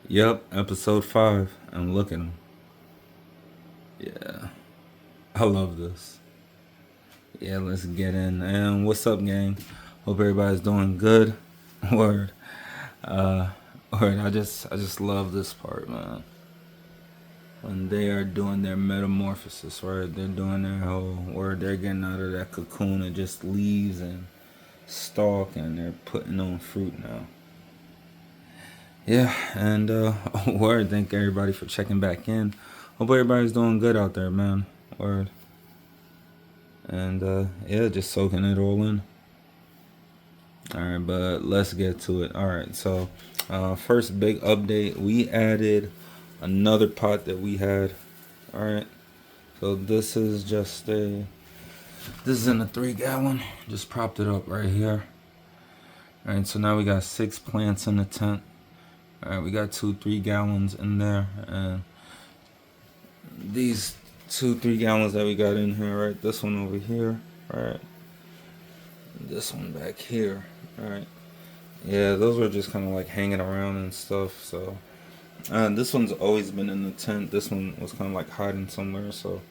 Yep, episode 5. And look at him. Yeah, I love this. Yeah, let's get in. And what's up, gang? Hope everybody's doing good. Word. Uh, word. I just love this part, man. When they are doing their metamorphosis, right? They're doing their whole word. They're getting out of that cocoon of just leaves and stalk, and they're putting on fruit now. Yeah, and word. Thank everybody for checking back in. Hope everybody's doing good out there, man. Word. And yeah, just soaking it all in. All right, but let's get to it. All right, so first big update, we added another pot that we had. All right, so this is in a 3 gallon. Just propped it up right here. All right, so now we got 6 plants in the tent. All right, we got 2 3 gallons in there, and these 2 3 gallons that we got in here, right? This one over here, all right. This one back here, all right. Yeah, those were just kind of like hanging around and stuff. So this one's always been in the tent. This one was kind of like hiding somewhere. So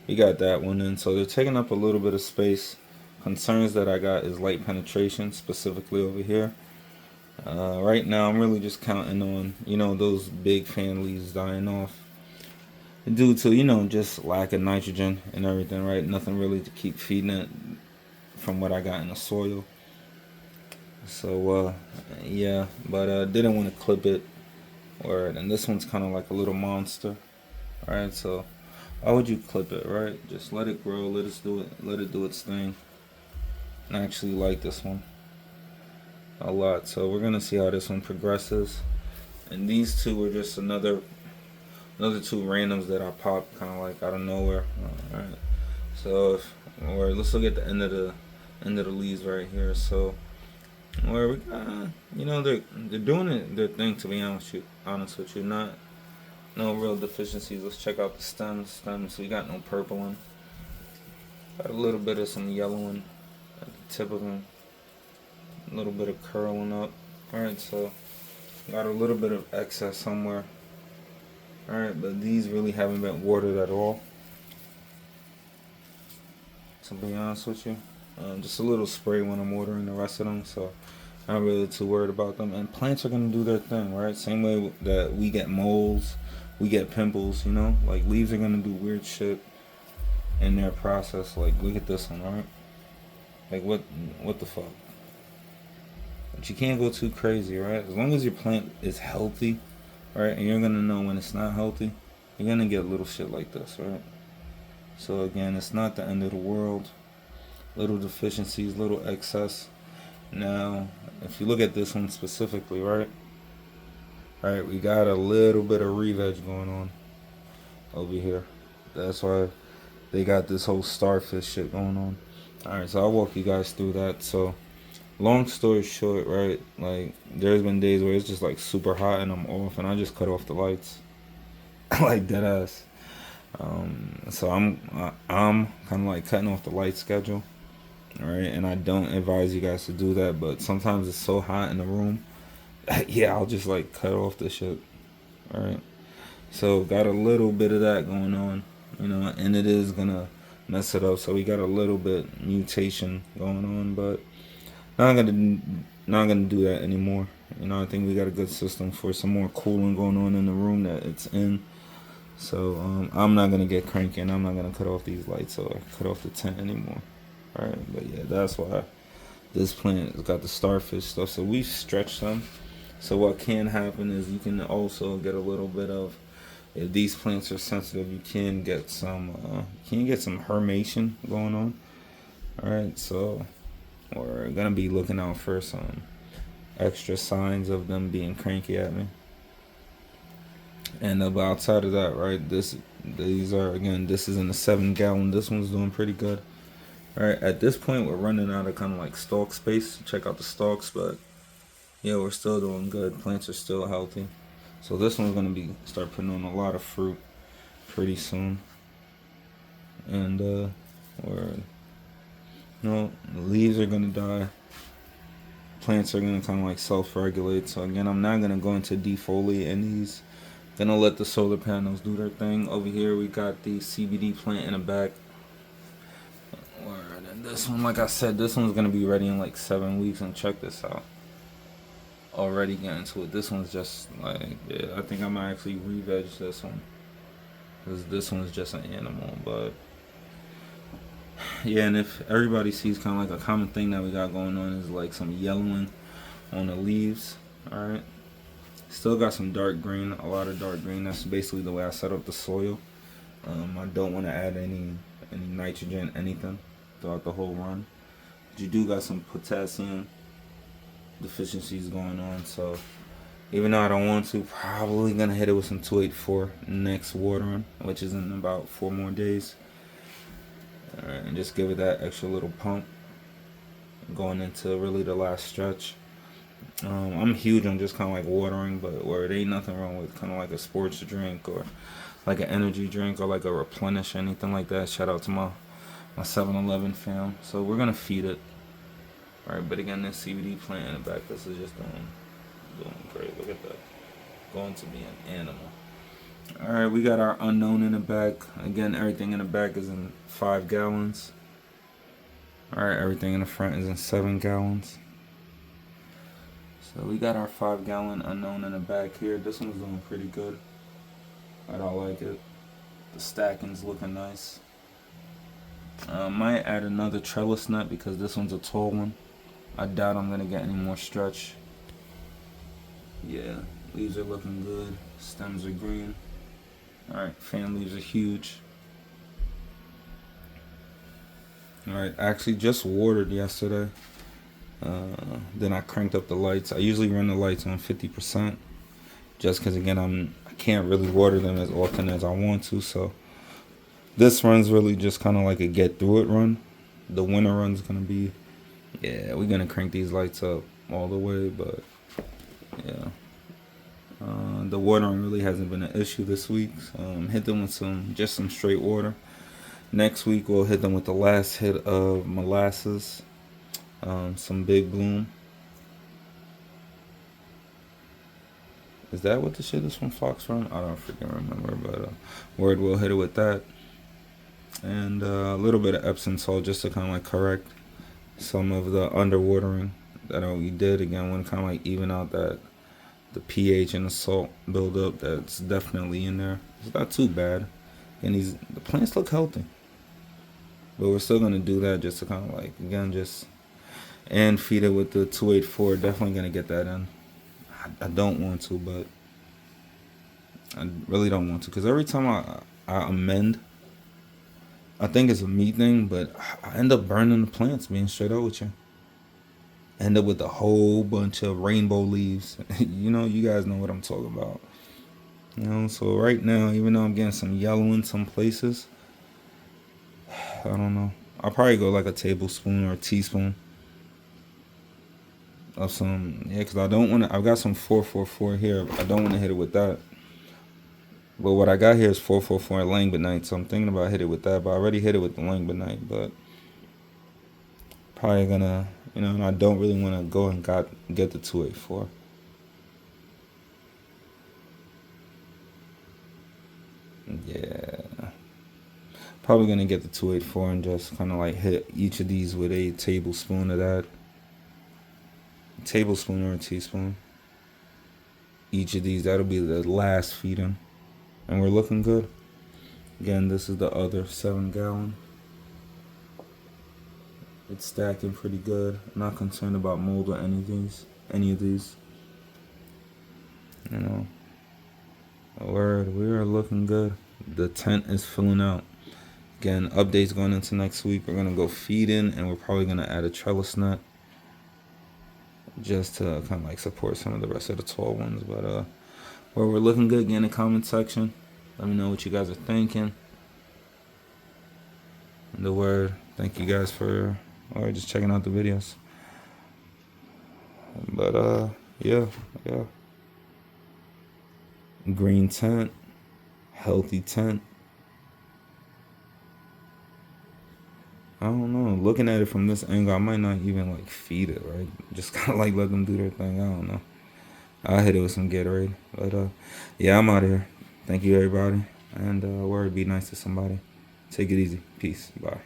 we got that one in. So they're taking up a little bit of space. Concerns that I got is light penetration, specifically over here. Right now, I'm really just counting on those big fan leaves dying off due to just lack of nitrogen and everything. Right, nothing really to keep feeding it from what I got in the soil. So yeah, but didn't want to clip it. Or and this one's kind of like a little monster. All right, so why would you clip it? Right, just let it grow, let it do its thing. I actually like this one a lot, so we're gonna see how this one progresses. And these two were just another two randoms that I popped kind of like out of nowhere. All right, so or let's look at the end of the leaves right here. So where we got, they're doing their thing, to be honest with you. Not no real deficiencies. Let's check out the stems. Stems. We got no purple one. Got a little bit of some yellowing at the tip of them. A little bit of curling up. All right, so got a little bit of excess somewhere. All right, but these really haven't been watered at all. To be honest with you, just a little spray when I'm watering the rest of them. So not really too worried about them. And plants are gonna do their thing, right? Same way that we get moles, we get pimples. Like leaves are gonna do weird shit in their process. Like look at this one, right? Like what the fuck? But you can't go too crazy, right? As long as your plant is healthy, right, and you're gonna know when it's not healthy, you're gonna get little shit like this, right? So again, it's not the end of the world. Little deficiencies, little excess. Now, if you look at this one specifically, right? All right, we got a little bit of re-veg going on over here. That's why they got this whole starfish shit going on. All right, so I'll walk you guys through that. So, long story short, right? Like, there's been days where it's just like super hot and I'm off, and I just cut off the lights, like dead ass. So I'm kind of like cutting off the light schedule. All right, and I don't advise you guys to do that, but sometimes it's so hot in the room. Yeah, I'll just like cut off the shit. All right, so got a little bit of that going on, and it is gonna mess it up. So we got a little bit mutation going on, but not gonna not gonna do that anymore. I think we got a good system for some more cooling going on in the room that it's in. So I'm not gonna get cranky, and I'm not gonna cut off these lights or cut off the tent anymore. All right, but yeah, that's why this plant has got the starfish stuff. So we stretch them. So what can happen is you can also get a little bit of, if these plants are sensitive, you can get some hermation going on. All right, so we're gonna be looking out for some extra signs of them being cranky at me. And outside of that, right, these are, again, this is in a 7 gallon. This one's doing pretty good. All right, at this point, we're running out of kind of like stalk space. Check out the stalks, but yeah, we're still doing good. Plants are still healthy. So this one's gonna start putting on a lot of fruit pretty soon. And the leaves are gonna die. plants are gonna kind of like self-regulate. So again, I'm not gonna go into defoliate these. Gonna let the solar panels do their thing. Over here we got the CBD plant in the back. And this one, like I said, this one's gonna be ready in like 7 weeks. And check this out. Already getting to it. This one's just like, yeah, I think I might actually re-veg this one, because this one's just an animal. But yeah, and if everybody sees kind of like a common thing that we got going on is like some yellowing on the leaves. All right, still got some dark green, a lot of dark green. That's basically the way I set up the soil. I don't want to add any nitrogen, anything throughout the whole run. But you do got some potassium deficiencies going on, so even though I don't want to, probably gonna hit it with some 284 next watering, which is in about 4 more days. Alright, and just give it that extra little pump going into really the last stretch. I'm huge on just kind of like watering, but where it ain't nothing wrong with kind of like a sports drink or like an energy drink or like a replenish, anything like that. Shout out to my 7-Eleven fam. So we're gonna feed it. Alright, but again, this CBD plant in the back, this is just doing great. Look at that. Going to be an animal. Alright, we got our unknown in the back. Again, everything in the back is in 5 gallons. Alright, everything in the front is in 7 gallons. So we got our 5-gallon unknown in the back here. This one's doing pretty good. I don't like it. The stacking's looking nice. Might add another trellis nut because this one's a tall one. I doubt I'm gonna get any more stretch. Yeah, leaves are looking good. Stems are green. Alright, fan leaves are huge. Alright, I actually just watered yesterday. Then I cranked up the lights. I usually run the lights on 50%. Just because, again, I can't really water them as often as I want to. So this run's really just kind of like a get through it run. The winter run's going to be, yeah, we're going to crank these lights up all the way. But, yeah. The watering really hasn't been an issue this week. Hit them with some straight water. Next week we'll hit them with the last hit of molasses, some big bloom. Is that what the shit is from Fox Run? I don't freaking remember, but word we'll hit it with that, and a little bit of Epsom salt just to kind of like correct some of the underwatering that we did. Again, want to kind of like even out that the pH and the salt buildup that's definitely in there. It's not too bad, and the plants look healthy. But we're still gonna do that just to kind of like, again, and feed it with the 284. Definitely gonna get that in. I don't want to, but I really don't want to, because every time I amend, I think it's a me thing, but I end up burning the plants, being straight up with you. End up with a whole bunch of rainbow leaves. You guys know what I'm talking about. So right now, even though I'm getting some yellow in some places, I don't know. I'll probably go like a tablespoon or a teaspoon of some, because I don't want to. I've got some 444 here. I don't want to hit it with that. But what I got here is 444 langbonite, so I'm thinking about hitting it with that. But I already hit it with the langbonite, but probably gonna, and I don't really want to go and get the 284. Yeah. Probably gonna get the 284 and just kind of like hit each of these with a tablespoon of that. A tablespoon or a teaspoon. Each of these, that'll be the last feeding. And we're looking good. Again, this is the other 7-gallon. It's stacking pretty good. I'm not concerned about mold or any of these. Word, we are looking good. The tent is filling out. Again, updates going into next week. We're going to go feed in, and we're probably going to add a trellis nut just to kind of like support some of the rest of the tall ones. But we're looking good. Get in the comment section. Let me know what you guys are thinking. And the word, thank you guys for just checking out the videos. But yeah. Green tent, healthy tent. don't know. Looking at it from this angle, I might not even like feed it, right? Just kind of like let them do their thing. I don't know. I'll hit it with some Gatorade. But yeah, I'm out of here. Thank you, everybody. And word, be nice to somebody. Take it easy. Peace. Bye.